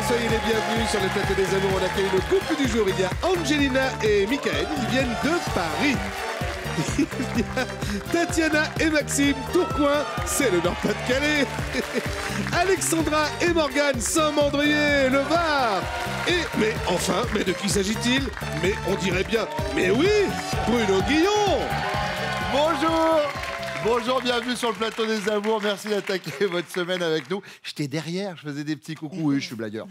soyez les bienvenus sur le plateau des amours. On accueille le couple du jour. Il y a Angelina et Michael. Ils viennent de Paris. Il y a Tatiana et Maxime, Tourcoing, c'est le Nord-Pas-de-Calais. Alexandra et Morgane, Saint-Mandrier, le Var. Mais enfin, mais de qui s'agit-il? Mais on dirait bien, mais oui, Bruno Guillon. Bonjour. Bonjour, bienvenue sur le plateau des amours. Merci d'attaquer votre semaine avec nous. J'étais derrière, je faisais des petits coucous. Oui, je suis blagueur.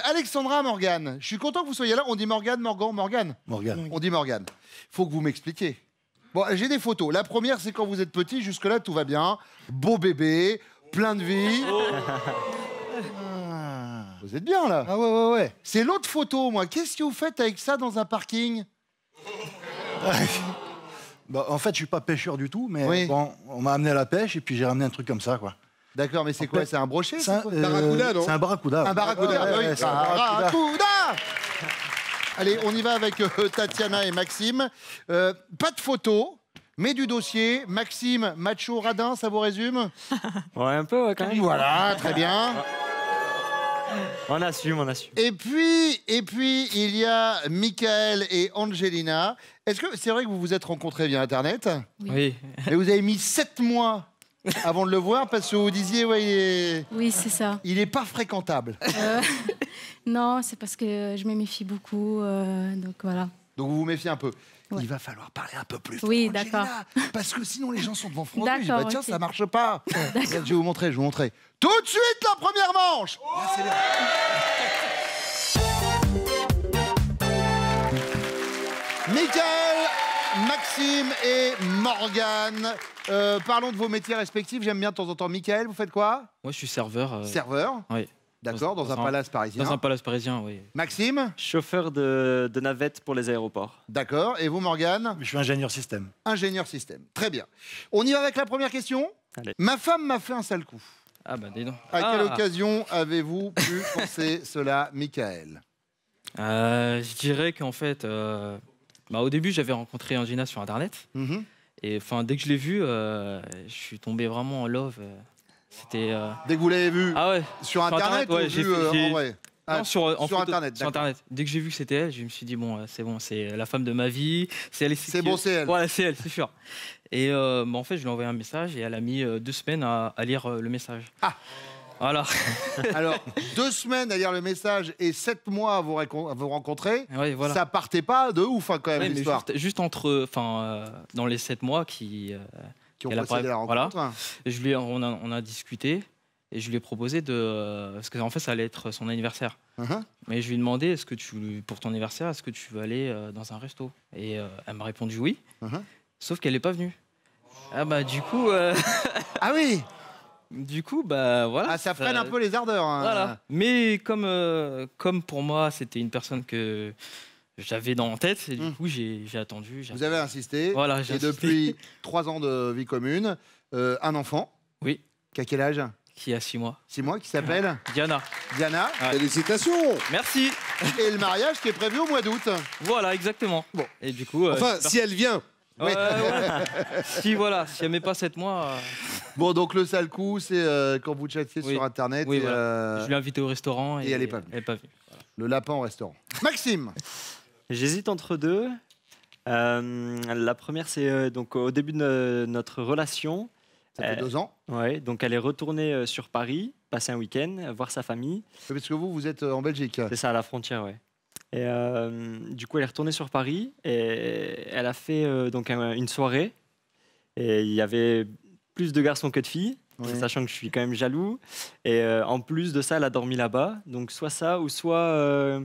Alexandra, Morgane, je suis content que vous soyez là. On dit Morgane, Morgane. On dit Morgane. Il faut que vous m'expliquiez. Bon, j'ai des photos. La première, c'est quand vous êtes petit. Jusque-là, tout va bien. Beau bébé, plein de vie. Vous êtes bien, là. Ah ouais. C'est l'autre photo, moi. Qu'est-ce que vous faites avec ça dans un parking? Bah, en fait, je suis pas pêcheur du tout, mais Oui. bon, on m'a amené à la pêche et puis j'ai ramené un truc comme ça, quoi. D'accord, mais c'est quoi? C'est un brochet? C'est un Barracuda, non? C'est un barracuda. Un barracuda, Ouais, oui. c'est un barracuda. Barracuda. Allez, on y va avec Tatiana et Maxime. Pas de photo, mais du dossier. Maxime, macho, radin, ça vous résume? Ouais, un peu, ouais, quand même. Voilà, très bien. On assume, on assume. Et puis, il y a Michael et Angelina. Est-ce que c'est vrai que vous vous êtes rencontrés via Internet? Oui. Et vous avez mis 7 mois avant de le voir parce que vous disiez, ouais, Oui, c'est ça. il est pas fréquentable. Non, c'est parce que je me méfie beaucoup, donc voilà. Donc vous vous méfiez un peu. Ouais. Il va falloir parler un peu plus fort, Oui, Angelina, d'accord. parce que sinon les gens sont devant fronter. Je dis, D'accord, bah, tiens, ok. ça marche pas. Regarde, je vais vous montrer. Tout de suite, la première manche. Michael, Maxime et Morgane. Parlons de vos métiers respectifs. J'aime bien de temps en temps. Michael, vous faites quoi? Moi, je suis serveur. Serveur. Oui. D'accord, dans un palace parisien. Dans un palace parisien, oui. Maxime. Chauffeur de navette pour les aéroports. D'accord. Et vous, Morgane? Je suis ingénieur système. Ingénieur système. Très bien. On y va avec la première question. Allez. Ma femme m'a fait un sale coup. Ah, bah, dis donc. À quelle occasion avez-vous pu penser cela, Michael? Je dirais qu'en fait, au début, j'avais rencontré Angelina sur Internet. Mhm. Et enfin, dès que je l'ai vue, je suis tombé vraiment en love. C'était. Dès que vous l'avez vu Ah ouais. sur Internet ouais, ou j'ai vu fait- en vrai? Ah, Non, sur photo, Internet, sur d'accord. Internet. Dès que j'ai vu que c'était elle, je me suis dit, bon, c'est bon, c'est la femme de ma vie. C'est elle. C'est bon, c'est elle. Voilà, c'est elle, c'est sûr. Et en fait, je lui ai envoyé un message et elle a mis 2 semaines à lire le message. Ah. Voilà. Alors, 2 semaines à lire le message et 7 mois à vous rencontrer, Ouais, voilà. ça partait pas de ouf hein, quand même Ouais, mais l'histoire. juste entre, dans les 7 mois qui Qui ont elle a procédé à la voilà. rencontre. on a discuté et je lui ai proposé parce qu'en fait ça allait être son anniversaire. Mhm. Mais je lui ai demandé pour ton anniversaire, est-ce que tu veux aller dans un resto? Et elle m'a répondu oui. Mhm. Sauf qu'elle n'est pas venue. Ah bah du coup, Ah oui. voilà. Ah, ça freine un peu les ardeurs. Hein. Voilà. Mais comme pour moi c'était une personne que j'avais dans la tête, et du coup j'ai attendu. Vous avez insisté. Voilà, j'ai Et insisté. depuis 3 ans de vie commune, un enfant. Oui. Qui a quel âge? Qui a 6 mois. 6 mois, qui s'appelle Diana. Diana. Ouais. Félicitations. Merci. Et le mariage qui est prévu au mois d'août. Voilà, exactement. Bon. Et du coup. Enfin, si elle vient. Ouais. Si elle met pas 7 mois. Bon, donc le sale coup, c'est quand vous chatiez Oui. sur Internet. Oui, et, voilà. Je l'ai invitée au restaurant et elle est pas venue. Elle est pas venue. Voilà. le lapin au restaurant. Maxime. J'hésite entre deux. La première, c'est donc au début de notre relation. Ça fait 2 ans. Ouais, donc elle est retournée sur Paris, passer un week-end, voir sa famille. Parce que vous êtes en Belgique. C'est ça, à la frontière, ouais. Et du coup, elle est retournée sur Paris et elle a fait donc une soirée. Et il y avait plus de garçons que de filles, Oui. sachant que je suis quand même jaloux. Et en plus de ça, elle a dormi là-bas. Donc soit ça, ou soit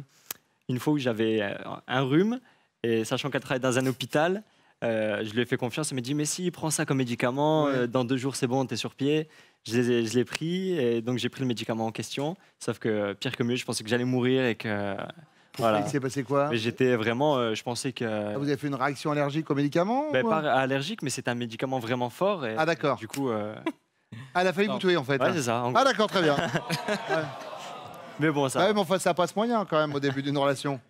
une fois où j'avais un rhume, et sachant qu'elle travaille dans un hôpital, je lui ai fait confiance. Elle m'a dit, mais si, prends ça comme médicament, Ouais. dans 2 jours, c'est bon, t'es sur pied. Je l'ai pris, et donc j'ai pris le médicament en question. Sauf que, pire que mieux, je pensais que j'allais mourir et que... Pourquoi Voilà. il s'est passé quoi? Mais j'étais vraiment, je pensais que... Ah, vous avez fait une réaction allergique aux médicaments? Ben, ou pas allergique, mais c'est un médicament vraiment fort. Et Ah d'accord. du coup, Ah, elle a failli vous tuer en fait. ouais, hein. c'est ça. Ah d'accord, très bien. Mais bon, ça. Ah ouais, mais enfin, ça passe moyen quand même au début d'une relation.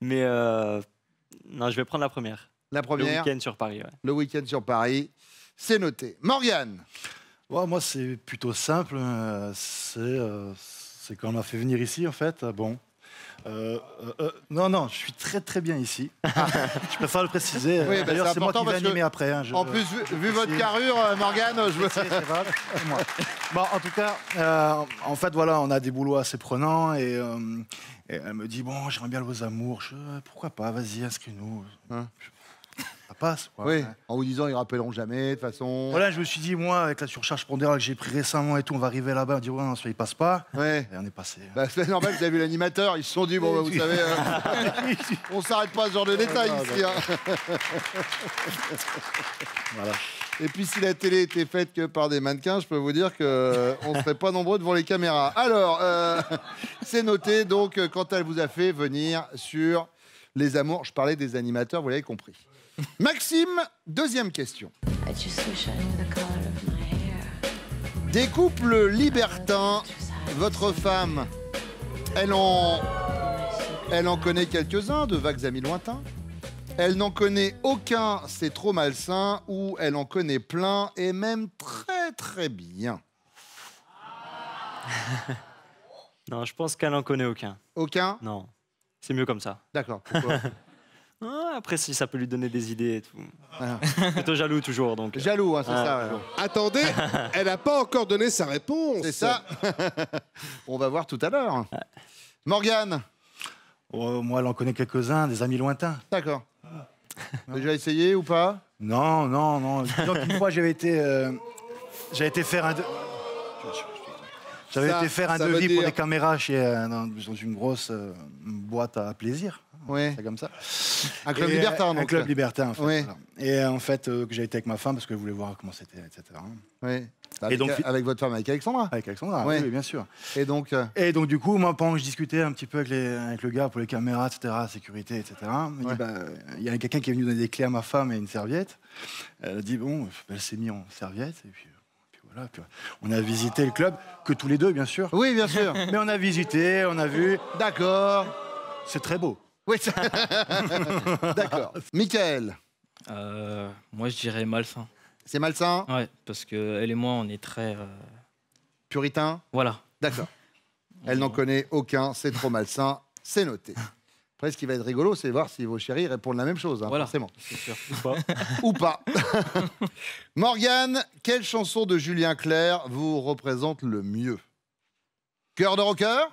Mais non, je vais prendre la première. La Le première, week-end sur Paris. Ouais. le week-end sur Paris, c'est noté. Morgane. Ouais, moi, c'est plutôt simple. C'est quand on m'a fait venir ici, en fait. Bon. Non, je suis très très bien ici. Je préfère le préciser. Oui, bah, D'ailleurs, c'est c'est moi qui important vais parce que, animer après. Hein, En plus, vu votre carrure, Morgane, je veux... C'est grave, c'est moi. Bon, en tout cas, en fait, voilà, on a des boulots assez prenants et elle me dit bon, j'aimerais bien vos amours. Pourquoi pas, vas-y, inscris-nous. Hein Ça passe, quoi. Oui, en vous disant, ils rappelleront jamais, de toute façon. Voilà, je me suis dit, moi, avec la surcharge pondérale que j'ai pris récemment et tout, on va arriver là-bas, on va dire, ouais, non, ça, il passe pas. Ouais. Et on est passé. Bah, c'est normal, vous avez vu l'animateur, ils se sont dit, bon, bah, vous savez, on s'arrête pas à ce genre de détails ici. Hein. Voilà. Et puis, si la télé était faite que par des mannequins, je peux vous dire qu'on ne serait pas nombreux devant les caméras. Alors, c'est noté, donc, quand elle vous a fait venir sur les amours, je parlais des animateurs, vous l'avez compris. Maxime, deuxième question. Des couples libertins, votre femme, elle en connaît quelques-uns, de vagues amis lointains. Elle n'en connaît aucun, c'est trop malsain, ou elle en connaît plein, et même très très bien. Non, je pense qu'elle en connaît aucun. Aucun? Non, c'est mieux comme ça. D'accord. Pourquoi? Ah, après, si ça peut lui donner des idées et tout. Voilà. Plutôt jaloux toujours, donc. Jaloux, hein, c'est Ah, ça. Ouais. Attendez, elle n'a pas encore donné sa réponse. C'est ça. On va voir tout à l'heure. Morgane. Oh, moi, elle en connaît quelques-uns, des amis lointains. D'accord. Déjà essayé ou pas? Non. Disons qu'une fois, j'avais été faire un... J'avais Ça- été faire un ça veut devis pour dire- des caméras dans une grosse boîte à plaisir. Oui. C'est comme ça. Un club Et, libertin, Un donc. club libertin, en fait. Oui. Voilà. Et en fait, que j'ai été avec ma femme parce que je voulais voir comment c'était, etc. Oui. Avec, donc- avec votre femme, avec Alexandra. Avec Alexandra, Ouais. oui, bien sûr. Et donc, Et donc, du coup, moi, pendant que je discutais un petit peu avec le gars pour les caméras, etc., sécurité, etc., il me Ouais. dit, il y a quelqu'un qui est venu donner des clés à ma femme et une serviette. Elle a dit, bon, elle s'est mise en serviette, et puis voilà. Puis, on a visité le club, que tous les deux, bien sûr. oui, bien sûr. Mais on a visité, on a vu. D'accord. C'est très beau. Oui. D'accord. Michael, Moi, je dirais malsain. c'est malsain, Ouais, parce que elle et moi, on est très. puritain. Voilà. D'accord. Elle n'en connaît aucun, c'est trop malsain, c'est noté. Après, ce qui va être rigolo, c'est voir si vos chéris répondent la même chose, hein, Voilà. forcément. C'est sûr. Ou pas. Morgane, quelle chanson de Julien Clerc vous représente le mieux? Cœur de rocker?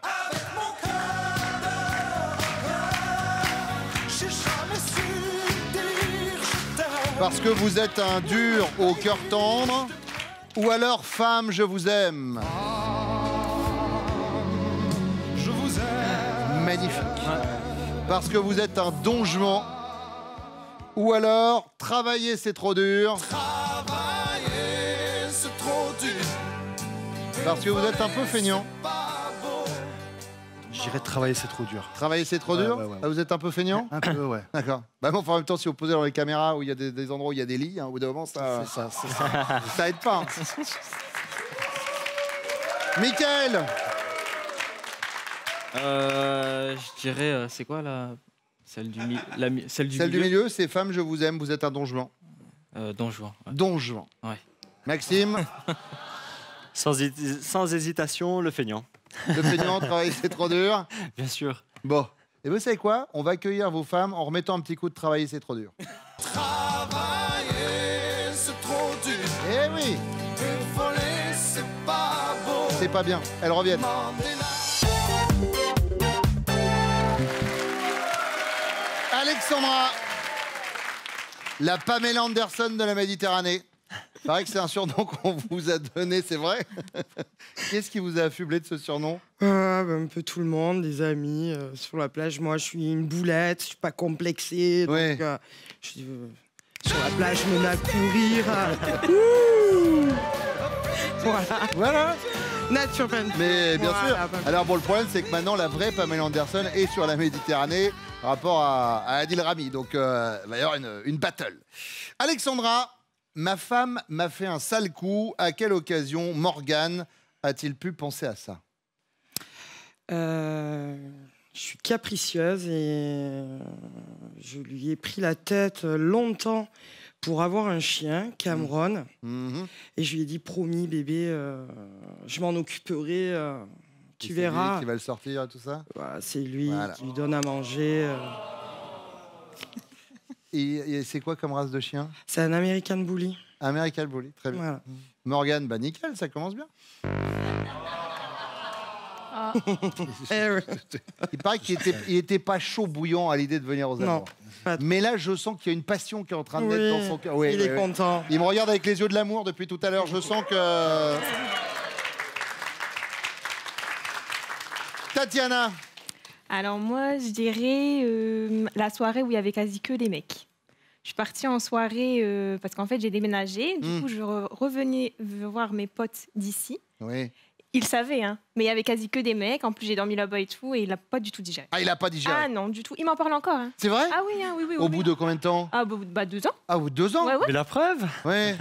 Parce que vous êtes un dur au cœur tendre? Ou alors femme, je vous aime? Je vous aime. Magnifique. Parce que vous êtes un don juan. Ou alors travailler c'est trop dur. Travailler, c'est trop dur. Parce que vous êtes un peu feignant. J'irais travailler, c'est trop dur. Travailler c'est trop Ouais, dur. ouais, ouais. Ah, vous êtes un peu feignant? Un peu, ouais. D'accord. Bah bon, enfin, en même temps, si vous posez dans les caméras où il y a des endroits où il y a des lits, hein, au bout d'un moment, ça aide pas. Hein. Mickaël, Je dirais, c'est quoi la celle du celle du milieu, c'est femme, je vous aime, vous êtes un don juan. Don Juan. Ouais. Don juan. Ouais. Maxime, Sans hésitation, le feignant. le feignant, travailler c'est trop dur. Bien sûr. Bon. Et vous savez quoi? On va accueillir vos femmes en remettant un petit coup de travailler c'est trop dur. Travailler, c'est trop dur. Eh oui, Voler, c'est pas beau. c'est pas bien. Elles reviennent. Mandela. Alexandra, la Pamela Anderson de la Méditerranée. Il paraît que c'est un surnom qu'on vous a donné, c'est vrai? Qu'est-ce qui vous a affublé de ce surnom? Un peu tout le monde, des amis sur la plage. Moi, je suis une boulette, je suis pas complexée. Ouais. Donc, sur la plage, je me mets à courir. Ouh. Voilà. Naturellement. Mais bien Voilà, sûr. bah, Alors bon, le problème, c'est que maintenant, la vraie Pamela Anderson est sur la Méditerranée par rapport à Adil Rami. Donc, il va y avoir une battle. Alexandra, ma femme m'a fait un sale coup. À quelle occasion Morgane a-t-il pu penser à ça? je suis capricieuse et je lui ai pris la tête longtemps pour avoir un chien, Cameron. Mhm. Et je lui ai dit, promis, bébé, je m'en occuperai Tu C'est lui verras. qui va le sortir et tout ça. Voilà, c'est lui Voilà. qui lui donne à manger. Et c'est quoi comme race de chien? C'est un American Bully. American Bully, très bien. Voilà. Morgane, bah nickel, ça commence bien. Ah, Eh ouais. Il paraît qu'il était pas chaud bouillant à l'idée de venir aux Non, amours. pas trop. Mais là, je sens qu'il y a une passion qui est en train de Oui, naître dans son cœur. Oui, il oui, est oui. content. Il me regarde avec les yeux de l'amour depuis tout à l'heure. Je sens que... Tatiana. Alors moi, je dirais la soirée où il y avait quasi que des mecs. Je suis partie en soirée parce qu'en fait, j'ai déménagé. Du coup, je revenais voir mes potes d'ici. Oui. Ils savaient, hein, mais il y avait quasi que des mecs. En plus, j'ai dormi là-bas et tout, et il n'a pas du tout digéré. Ah, il a pas digéré. Ah non, du tout. Il m'en parle encore. Hein. C'est vrai? Ah oui, hein, oui, oui. Au oui, bout oui. de combien de temps? Ah, bah 2 ans. Ah, au bout de 2 ans? Ouais, ouais. Mais la preuve? Ouais.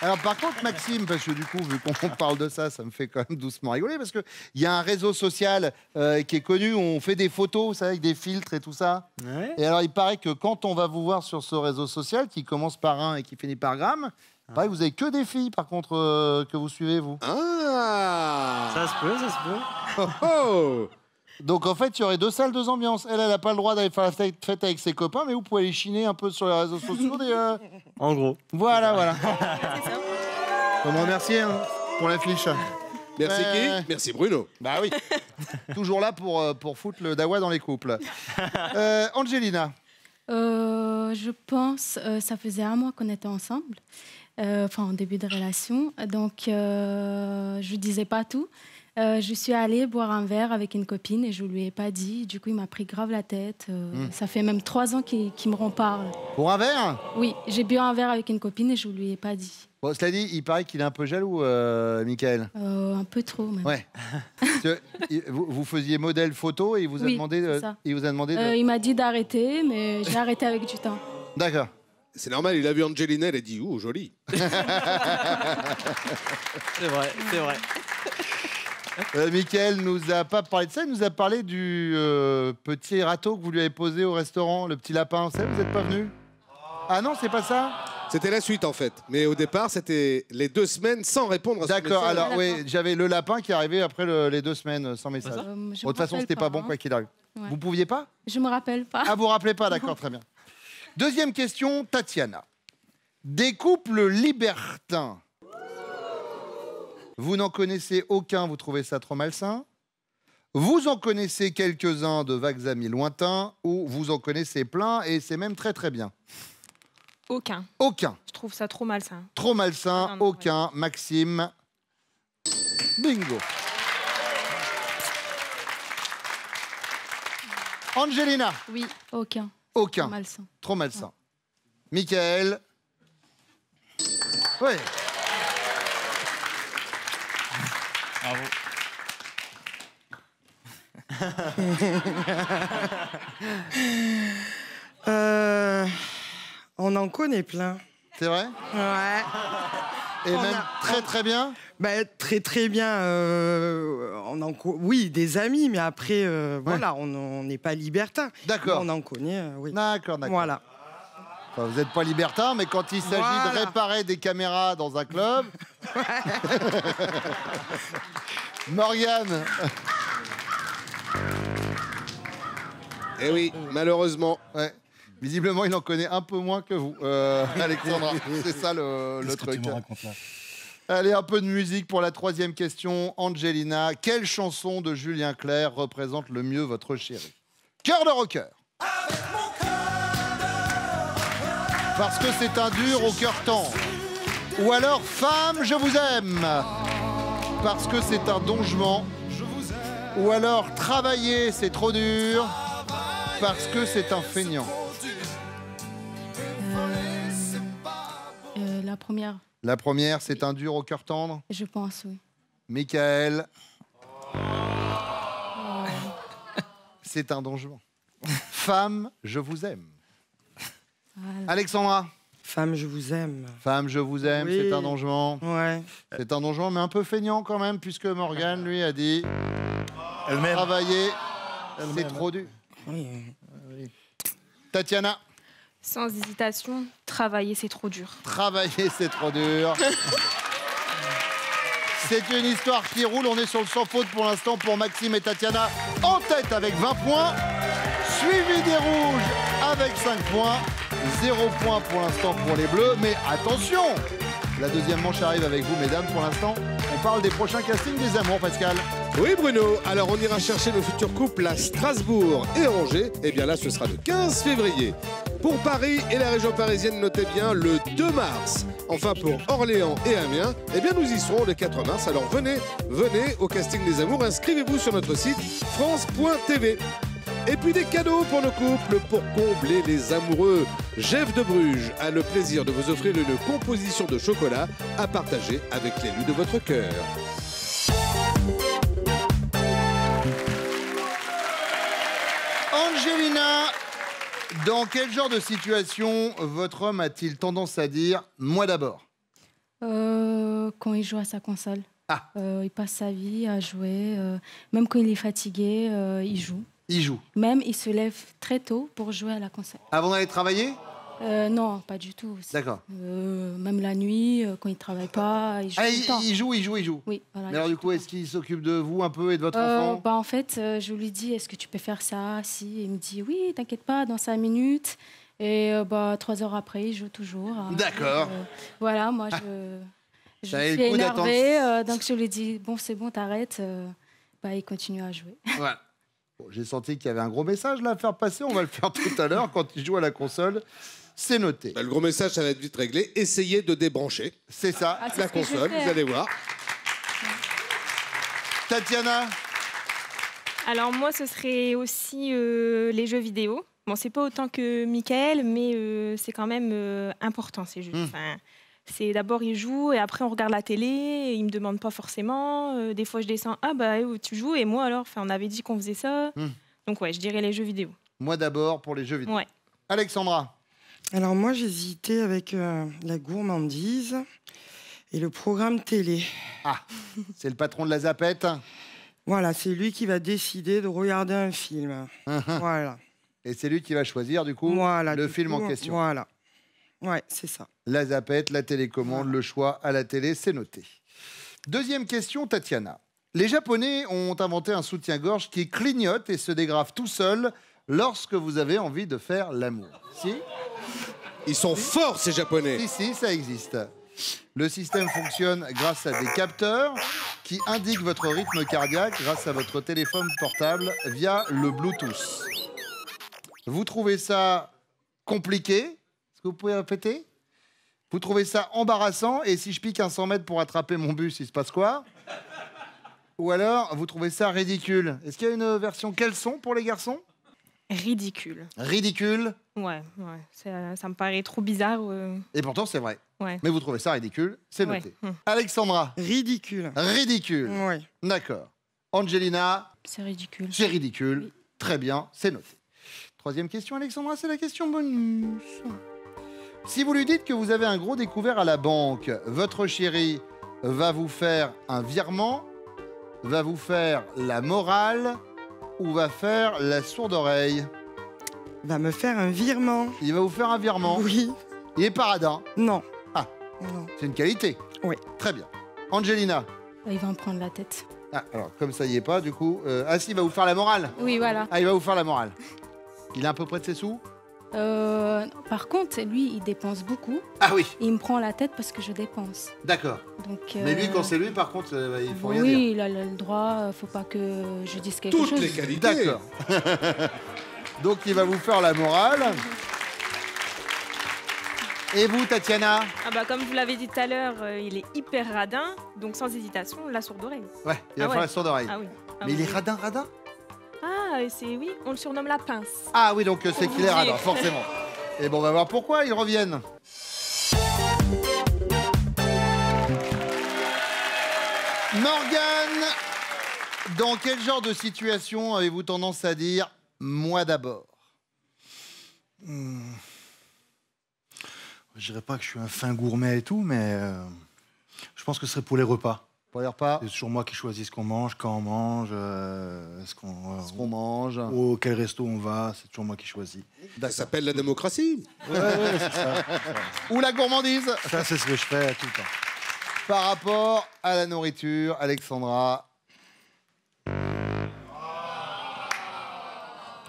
Alors par contre, Maxime, parce que du coup, vu qu'on parle de ça, ça me fait quand même doucement rigoler, parce qu'il y a un réseau social qui est connu, où on fait des photos, vous savez, avec des filtres et tout ça. Ouais. Et alors, il paraît que quand on va vous voir sur ce réseau social, qui commence par 1 et qui finit par gramme, pareil, vous avez que des filles, par contre, que vous suivez, vous. Ah. Ça se peut, ça se peut. Oh, oh. Donc en fait, il y aurait 2 salles, 2 ambiances. Elle n'a pas le droit d'aller faire la fête avec ses copains, mais vous pouvez aller chiner un peu sur les réseaux sociaux. En gros. Voilà, voilà. On me remercier hein, pour l'affiche. Merci qui? Merci Bruno. Bah oui. Toujours là pour foutre le dawa dans les couples. Angelina. je pense, ça faisait 1 mois qu'on était ensemble, enfin en début de relation. Donc, je ne disais pas tout. Je suis allée boire un verre avec une copine et je ne lui ai pas dit. Du coup, il m'a pris grave la tête. Ça fait même 3 ans qu'il me reparle. Pour un verre? Oui, j'ai bu un verre avec une copine et je ne lui ai pas dit. Bon, cela dit, il paraît qu'il est un peu jaloux, Michael. Un peu trop, même. Ouais. Parce que, vous faisiez modèle photo et il vous a Oui, demandé. c'est ça. Il vous a demandé. De... Il m'a dit d'arrêter, mais j'ai arrêté avec du temps. D'accord. C'est normal, il a vu Angelina, il a dit « Ouh, joli !» C'est vrai, c'est vrai. Michael nous a pas parlé de ça, il nous a parlé du petit râteau que vous lui avez posé au restaurant, le petit lapin. Vous savez, vous n'êtes pas venu? Ah non, c'est pas ça? C'était la suite en fait. Mais au départ, c'était les 2 semaines sans répondre à son D'accord, message. alors oui, j'avais le lapin qui est arrivé après les 2 semaines sans message. Je De me toute façon, rappelle c'était pas bon hein. quoi qu'il arrive. Ouais. Vous pouviez pas? Je me rappelle pas. Ah, vous vous rappelez pas? D'accord, très bien. Deuxième question, Tatiana. Des couples libertins. Vous n'en connaissez aucun, vous trouvez ça trop malsain? Vous en connaissez quelques-uns de vagues amis lointains ou vous en connaissez plein et c'est même très très bien? Aucun. Aucun. Je trouve ça trop malsain. Trop malsain, Ah non, aucun. Maxime. Bingo. Angelina. Oui, aucun. Aucun. Malsain. Trop malsain. Michael. Oui. Bravo. On en connaît plein. C'est vrai? Ouais. Et On même a- très très bien? Ben, très très bien. Oui, des amis, mais après, voilà, on n'est pas libertin. D'accord. On en connaît, oui. D'accord, d'accord. Voilà. Enfin, vous n'êtes pas libertin, mais quand il s'agit de Voilà. réparer des caméras dans un club... Morgane. Eh oui, malheureusement. Ouais. Visiblement, il en connaît un peu moins que vous, Alexandra. C'est ça le truc. Allez, un peu de musique pour la 3e question. Angelina, quelle chanson de Julien Clerc représente le mieux votre chéri? Cœur de rocker. Parce que c'est un dur au cœur tendre. Ou alors, femme, je vous aime. Parce que c'est un dongement. Ou alors, travailler, c'est trop dur. Parce que c'est un feignant. La première, La première, c'est un dur au cœur tendre. je pense, oui. Michael. C'est un dongement. Femme, je vous aime. Voilà. Alexandra. Femme, je vous aime. Femme, je vous aime, Oui. c'est un dongement. Ouais. C'est un dongement, mais un peu feignant quand même, puisque Morgane, lui, a dit Elle-même. travailler, c'est trop dur. Oui. Tatiana. Sans hésitation, travailler, c'est trop dur. Travailler, c'est trop dur. C'est une histoire qui roule. On est sur le sans faute pour l'instant pour Maxime et Tatiana en tête avec 20 points. Suivi des rouges avec 5 points. 0 points pour l'instant pour les bleus. Mais attention, la deuxième manche arrive avec vous, mesdames. Pour l'instant, on parle des prochains castings des amours, Pascal. Oui Bruno, alors on ira chercher nos futurs couples à Strasbourg et Angers. Et bien là, ce sera le 15 février. Pour Paris et la région parisienne, notez bien le 2 mars. Enfin pour Orléans et Amiens, eh bien nous y serons le 4 mars. Alors venez au casting des amours, inscrivez-vous sur notre site france.tv. Et puis des cadeaux pour nos couples pour combler les amoureux. Jeff de Bruges a le plaisir de vous offrir une composition de chocolat à partager avec l'élu de votre cœur. Angelina, dans quel genre de situation votre homme a-t-il tendance à dire « moi d'abord » Quand il joue à sa console. Ah. Il passe sa vie à jouer. Même quand il est fatigué, il joue. Il joue. Même il se lève très tôt pour jouer à la console. Avant d'aller travailler? Non, pas du tout. D'accord. Même la nuit, quand il ne travaille pas, il joue tout le temps. Il joue. Oui, voilà. Mais alors du coup, est-ce qu'il s'occupe de vous un peu et de votre enfant? En fait, je lui dis, est-ce que tu peux faire ça? Si, il me dit, oui, t'inquiète pas, dans 5 minutes. Et 3 heures après, il joue toujours. D'accord. Voilà, moi, je suis énervée. Donc je lui dis, bon, c'est bon, t'arrêtes. Il continue à jouer. Voilà. Bon, j'ai senti qu'il y avait un gros message là à faire passer. On va le faire tout à l'heure quand il joue à la console. C'est noté. Le gros message, ça va être vite réglé. Essayez de débrancher. C'est ça. La console, vous allez voir. Tatiana? Alors moi, ce serait aussi les jeux vidéo. Bon, c'est pas autant que Michael, mais c'est quand même important ces jeux. Enfin, c'est d'abord il joue et après on regarde la télé. Et il me demande pas forcément. Des fois je descends, tu joues et moi alors. Enfin, on avait dit qu'on faisait ça. Donc ouais, je dirais les jeux vidéo. Moi d'abord pour les jeux vidéo. Ouais. Alexandra? Alors moi j'hésitais avec la gourmandise et le programme télé. Ah, c'est le patron de la Zapette. Voilà, c'est lui qui va décider de regarder un film. Voilà. Et c'est lui qui va choisir du coup le film en question. Voilà. Ouais, c'est ça. La Zapette, la télécommande, le choix à la télé, c'est noté. Deuxième question, Tatiana. Les Japonais ont inventé un soutien-gorge qui clignote et se dégrave tout seul lorsque vous avez envie de faire l'amour. Si? Ils sont forts, ces Japonais. Si, ça existe. Le système fonctionne grâce à des capteurs qui indiquent votre rythme cardiaque grâce à votre téléphone portable via le Bluetooth. Vous trouvez ça compliqué? Est-ce que vous pouvez répéter? Vous trouvez ça embarrassant? Et si je pique un 100 mètres pour attraper mon bus, il se passe quoi? Ou alors, vous trouvez ça ridicule? Est-ce qu'il y a une version caleçon pour les garçons? Ridicule. Ridicule? Ouais. Ça me paraît trop bizarre. Et pourtant, c'est vrai. Ouais. Mais vous trouvez ça ridicule? C'est noté. Alexandra? Ridicule. Ridicule. Oui. D'accord. Angelina? C'est ridicule. C'est ridicule. Oui. Très bien, c'est noté. Troisième question, Alexandra, c'est la question bonus. Si vous lui dites que vous avez un gros découvert à la banque, votre chéri va vous faire un virement, va vous faire la morale ou va faire la sourde oreille? Va me faire un virement. Il va vous faire un virement? Oui. Il est paradin? Non. Ah, non. C'est une qualité? Oui. Très bien. Angelina? Il va en prendre la tête. Ah, alors, comme ça y est pas, du coup... si, il va vous faire la morale? Oui, voilà. Ah, il va vous faire la morale. Il est à peu près de ses sous? Par contre, lui, il dépense beaucoup. Ah oui. Il me prend la tête parce que je dépense. D'accord. Donc, Mais lui, quand c'est lui, par contre, il faut rien oui, dire. il a le droit. Faut pas que je dise quelque chose. Toutes les qualités. D'accord. Donc, il va vous faire la morale. Et vous, Tatiana? Comme vous l'avez dit tout à l'heure, il est hyper radin. Donc sans hésitation, la sourde oreille. Ouais, il va faire la sourde oreille. Ah oui. Mais il est radin? Oui, on le surnomme la pince. Ah oui, donc c'est qu'il est radin, forcément. Et bon, on va voir pourquoi ils reviennent. Morgane, dans quel genre de situation avez-vous tendance à dire « moi d'abord » Je dirais pas que je suis un fin gourmet et tout, mais je pense que ce serait pour les repas. Pour les repas? C'est toujours moi qui choisis ce qu'on mange, quand on mange, ce qu'on mange. Au quel resto on va, c'est toujours moi qui choisis. Ça s'appelle la démocratie. Ouais, c'est ça. Ou la gourmandise. Ça, c'est ce que je fais tout le temps. par rapport à la nourriture, Alexandra.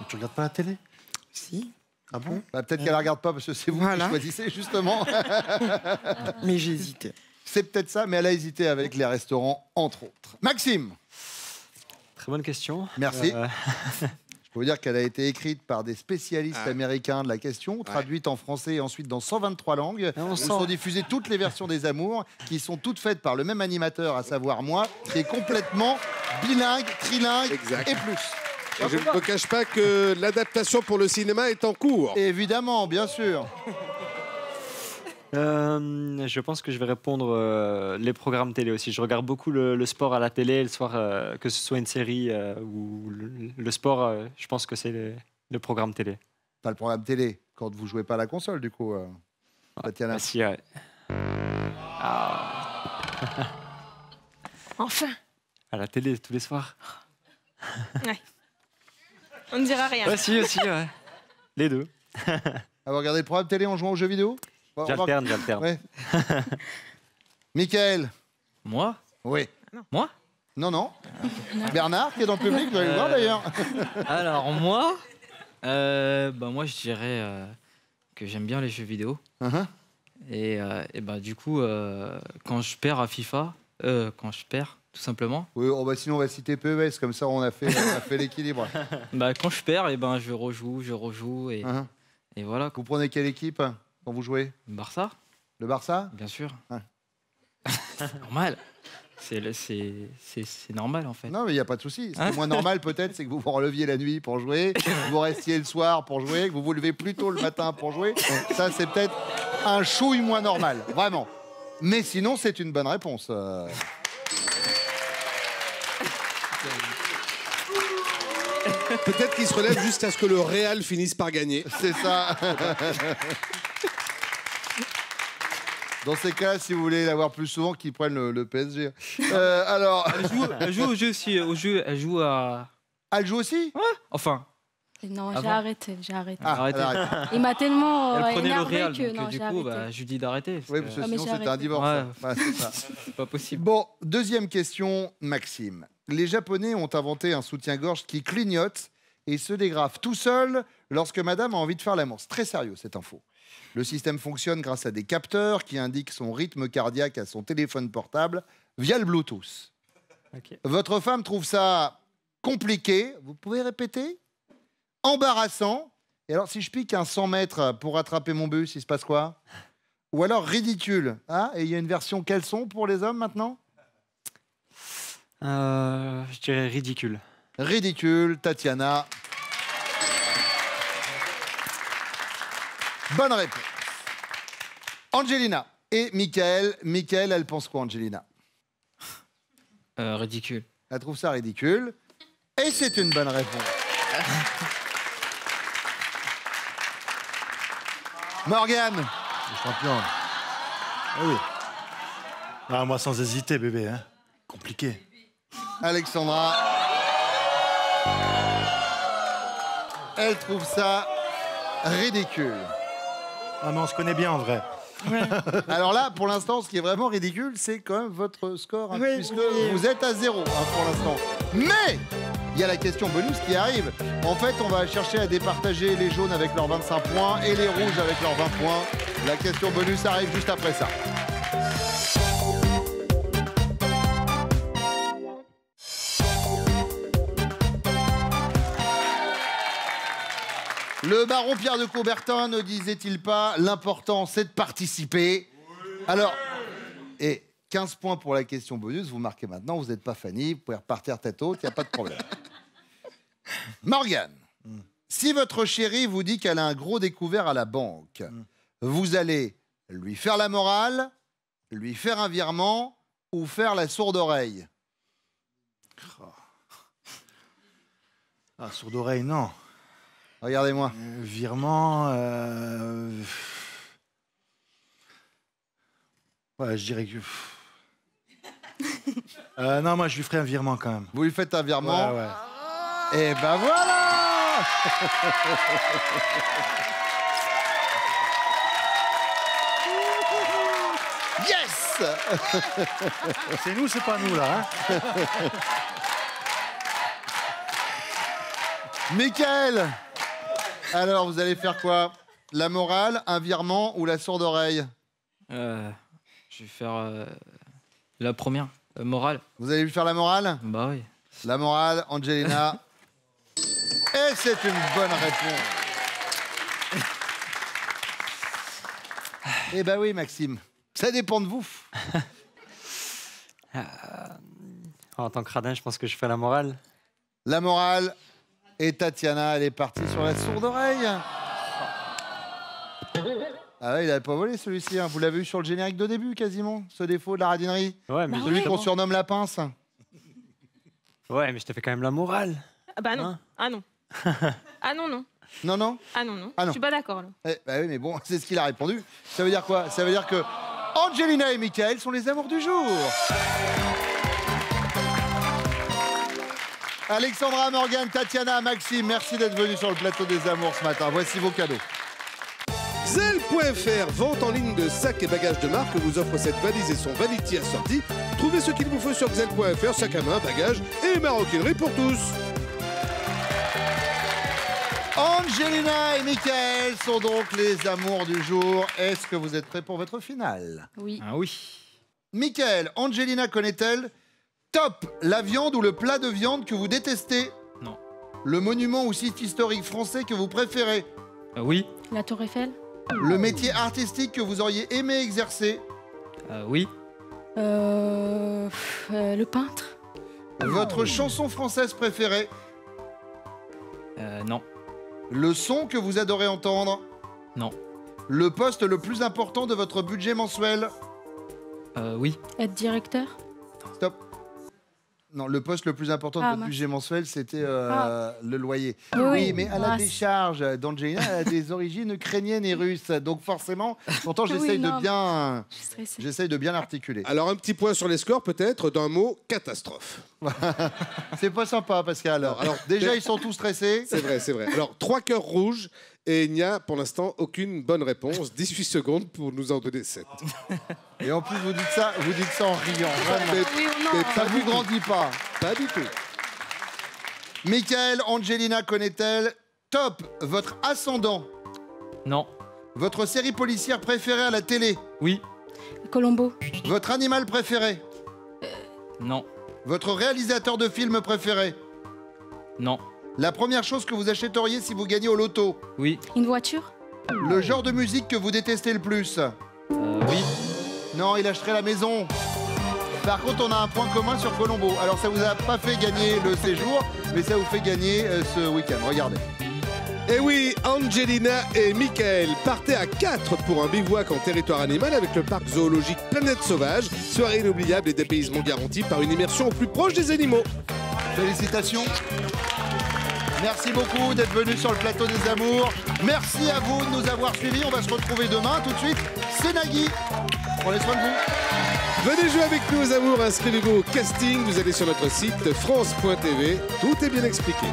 Tu regardes pas la télé? Si. Ah bon? Bah, peut-être qu'elle ne regarde pas parce que c'est vous Voilà. qui choisissez justement. Mais j'ai hésité. C'est peut-être ça, mais elle a hésité avec les restaurants, entre autres. Maxime, Très bonne question. merci. Je peux vous dire qu'elle a été écrite par des spécialistes américains de la question, traduite en français et ensuite dans 123 langues. on Où sent. sont diffusées toutes les versions des Amours, qui sont toutes faites par le même animateur, à savoir moi, qui est complètement bilingue, trilingue Exact. et plus. Et je ne me cache pas que l'adaptation pour le cinéma est en cours. Évidemment, bien sûr. Je pense que je vais répondre les programmes télé aussi. Je regarde beaucoup le sport à la télé le soir, que ce soit une série ou le sport. Je pense que c'est le programme télé. Pas le programme télé, quand vous jouez pas à la console, du coup. Tatiana. Ah, si, ouais. Enfin, À la télé tous les soirs. on ne dira rien. Ouais, si, aussi, ouais. Les deux. Ah, vous regardez le programme télé en jouant aux jeux vidéo? J'alterne. Ouais. Michael. Moi? Oui. Moi? Non. Bernard, qui est dans le public, vous allez le voir d'ailleurs. Alors moi, moi je dirais que j'aime bien les jeux vidéo. Uh-huh. Et du coup, quand je perds à FIFA, tout simplement, Oui, sinon on va citer PES, comme ça on a fait l'équilibre. quand je perds, je rejoue et, Uh-huh. et voilà. Vous prenez quelle équipe quand vous jouez? Barça, Le Barça? bien sûr. Ouais. C'est normal. C'est normal en fait. Non, mais il n'y a pas de souci. Ce qui est moins normal peut-être, c'est que vous vous releviez la nuit pour jouer, que vous restiez le soir pour jouer, que vous vous levez plus tôt le matin pour jouer. Ça, c'est peut-être un chouille moins normal, vraiment. Mais sinon, c'est une bonne réponse. Peut-être qu'il se relève jusqu'à ce que le Real finisse par gagner. C'est ça. Dans ces cas, si vous voulez l'avoir plus souvent, qu'ils prennent le PSG. Alors, Elle joue au jeu aussi, elle joue à. elle joue aussi? Enfin, Non, Ah j'ai bon arrêté, j'ai arrêté. Ah, arrêtez. elle arrête. Il m'a tellement Elle prenait le énervé Real, que donc non, du j'ai coup, arrêté. je lui dis d'arrêter. Oui, parce que Ah, mais sinon, j'ai c'était un arrêté. divorce. Ouais. Ouais, c'est ça. C'est pas possible. Bon, deuxième question, Maxime. Les Japonais ont inventé un soutien-gorge qui clignote et se dégrafe tout seul lorsque madame a envie de faire l'amour. C'est très sérieux, cette info. Le système fonctionne grâce à des capteurs qui indiquent son rythme cardiaque à son téléphone portable via le Bluetooth. Ok. Votre femme trouve ça compliqué. Vous pouvez répéter? Embarrassant. Et alors, si je pique un 100 mètres pour attraper mon bus, il se passe quoi? Ou alors ridicule. Ah, et il y a une version caleçon pour les hommes maintenant? Je dirais ridicule. Ridicule, Tatiana. Bonne réponse. Angelina et Michael. Michael, elle pense quoi, Angelina? Ridicule. Elle trouve ça ridicule. Et c'est une bonne réponse. Morgane. Le champion. Ah oui. Ah, moi, sans hésiter, bébé. Hein. Compliqué. Alexandra. Elle trouve ça ridicule. Ah, mais on se connaît bien en vrai. Alors là, pour l'instant, ce qui est vraiment ridicule, c'est quand même votre score, hein, Oui, puisque oui. vous êtes à 0 pour l'instant. Mais il y a la question bonus qui arrive. En fait, on va chercher à départager les jaunes avec leurs 25 points et les rouges avec leurs 20 points. La question bonus arrive juste après ça. Le baron Pierre de Coubertin ne disait-il pas l'important c'est de participer? Alors, et 15 points pour la question bonus, vous marquez maintenant, vous n'êtes pas Fanny, vous pouvez repartir tête haute, il n'y a pas de problème. Morgane, si votre chérie vous dit qu'elle a un gros découvert à la banque, vous allez lui faire la morale, lui faire un virement ou faire la sourde oreille? Ah, sourde oreille, non. Regardez-moi. Virement. Ouais, je dirais que. Non, moi, je lui ferai un virement quand même. Vous lui faites un virement? Ouais, ouais. Et ben voilà. Yes. C'est nous, c'est pas nous, là. Hein. Michael, alors vous allez faire quoi? La morale, un virement ou la sourde oreille? Je vais faire la première, morale. Vous allez lui faire la morale? Bah oui. La morale, Angelina. Et c'est une bonne réponse. Eh ben oui, Maxime. Ça dépend de vous. En tant que radin, je pense que je fais la morale. La morale. Et Tatiana, elle est partie sur la sourde oreille. Ah ouais, il n'avait pas volé celui-ci. Hein. Vous l'avez eu sur le générique de début, quasiment, ce défaut de la radinerie. Ouais, mais celui qu'on surnomme la pince. Ouais, mais je te fais quand même la morale. Ah bah non. Hein? Ah non. Ah non, non. Non, non. Ah non, non. Ah non. Je suis pas d'accord, là. Eh, bah oui, mais bon, c'est ce qu'il a répondu. Ça veut dire quoi? Ça veut dire que Angelina et Michael sont les amours du jour. Alexandra, Morgane, Tatiana, Maxime, merci d'être venus sur le plateau des amours ce matin. Voici vos cadeaux. Xel.fr, vente en ligne de sacs et bagages de marque, vous offre cette valise et son vanity assorti. Trouvez ce qu'il vous faut sur Xel.fr, sac à main, bagages et maroquinerie pour tous. Angelina et Michael sont donc les amours du jour. Est-ce que vous êtes prêts pour votre finale? Oui. Ah oui. Michael, Angelina connaît-elle top la viande ou le plat de viande que vous détestez? Non. Le monument ou site historique français que vous préférez? Oui. La Tour Eiffel. Le métier artistique que vous auriez aimé exercer? Oui. Le peintre. Votre chanson française préférée? Non. Le son que vous adorez entendre? Non. Le poste le plus important de votre budget mensuel? Oui. Être directeur. Stop. Non, le poste le plus important de votre budget mensuel, c'était le loyer. Oui, mais à la décharge d'Angelina, elle a des origines ukrainiennes et russes. Donc forcément, pourtant, j'essaye de bien l'articuler. Alors, un petit point sur les scores, peut-être, d'un mot, catastrophe. C'est pas sympa, Pascal. Alors, déjà, ils sont tous stressés. C'est vrai, c'est vrai. Alors, 3 cœurs rouges et il n'y a pour l'instant aucune bonne réponse. 18 secondes pour nous en donner 7. Et en plus, vous dites ça en riant. Vraiment. Mais ça vous grandit pas. Pas du tout. Michael, Angelina connaît-elle top votre ascendant? Non. Votre série policière préférée à la télé? Oui. Colombo. Votre animal préféré? Non. Votre réalisateur de film préféré? Non. La première chose que vous achèteriez si vous gagnez au loto? Oui. Une voiture. Le genre de musique que vous détestez le plus? Oui. Non, il achèterait la maison. Par contre, on a un point commun sur Colombo. Alors, ça vous a pas fait gagner le séjour, mais ça vous fait gagner ce week-end. Regardez. Et oui, Angelina et Michael partaient à 4 pour un bivouac en territoire animal avec le parc zoologique Planète Sauvage. Soirée inoubliable et dépaysement garanti par une immersion au plus proche des animaux. Félicitations. Merci beaucoup d'être venus sur le plateau des amours. Merci à vous de nous avoir suivis. On va se retrouver demain. Tout de suite, c'est Nagui. Prenez soin de vous. Venez jouer avec nous aux amours. Inscrivez-vous au casting. Vous allez sur notre site France.tv. Tout est bien expliqué.